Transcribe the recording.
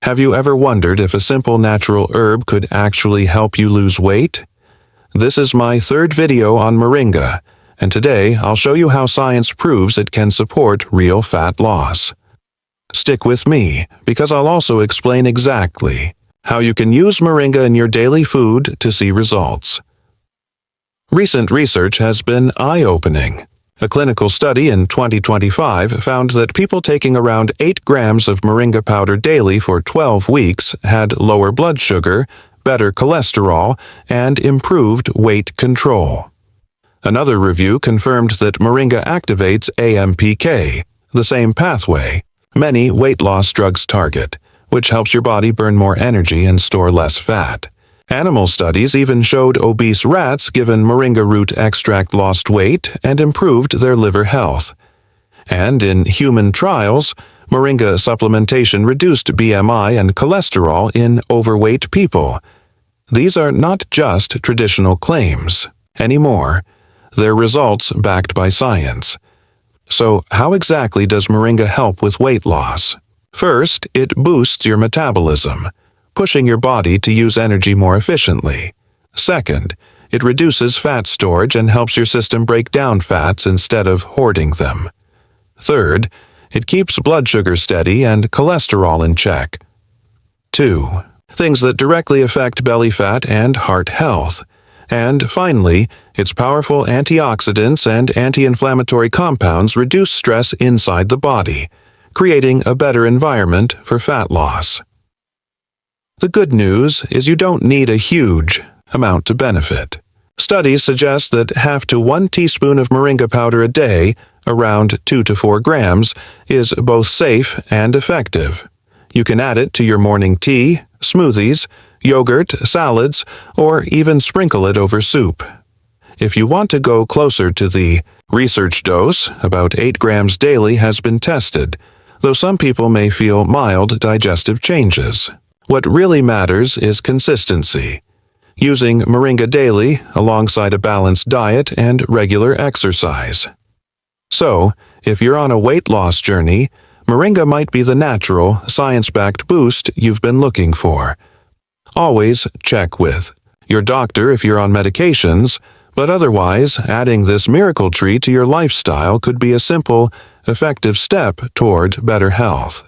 Have you ever wondered if a simple natural herb could actually help you lose weight? This is my third video on Moringa, and today I'll show you how science proves it can support real fat loss. Stick with me, because I'll also explain exactly how you can use Moringa in your daily food to see results. Recent research has been eye-opening. A clinical study in 2025 found that people taking around 8 grams of Moringa powder daily for 12 weeks had lower blood sugar, better cholesterol, and improved weight control. Another review confirmed that Moringa activates AMPK, the same pathway many weight loss drugs target, which helps your body burn more energy and store less fat. Animal studies even showed obese rats given Moringa root extract lost weight and improved their liver health. And in human trials, Moringa supplementation reduced BMI and cholesterol in overweight people. These are not just traditional claims anymore. They're results backed by science. So, how exactly does Moringa help with weight loss? First, it boosts your metabolism, pushing your body to use energy more efficiently. Second, it reduces fat storage and helps your system break down fats instead of hoarding them. Third, it keeps blood sugar steady and cholesterol in check. 2. Things that directly affect belly fat and heart health. And finally, its powerful antioxidants and anti-inflammatory compounds reduce stress inside the body, creating a better environment for fat loss. The good news is you don't need a huge amount to benefit. Studies suggest that half to 1 teaspoon of Moringa powder a day, around 2 to 4 grams, is both safe and effective. You can add it to your morning tea, smoothies, yogurt, salads, or even sprinkle it over soup. If you want to go closer to the research dose, about 8 grams daily has been tested, though some people may feel mild digestive changes. What really matters is consistency. Using Moringa daily alongside a balanced diet and regular exercise. So, if you're on a weight loss journey, Moringa might be the natural, science-backed boost you've been looking for. Always check with your doctor if you're on medications, but otherwise, adding this miracle treat to your lifestyle could be a simple, effective step toward better health.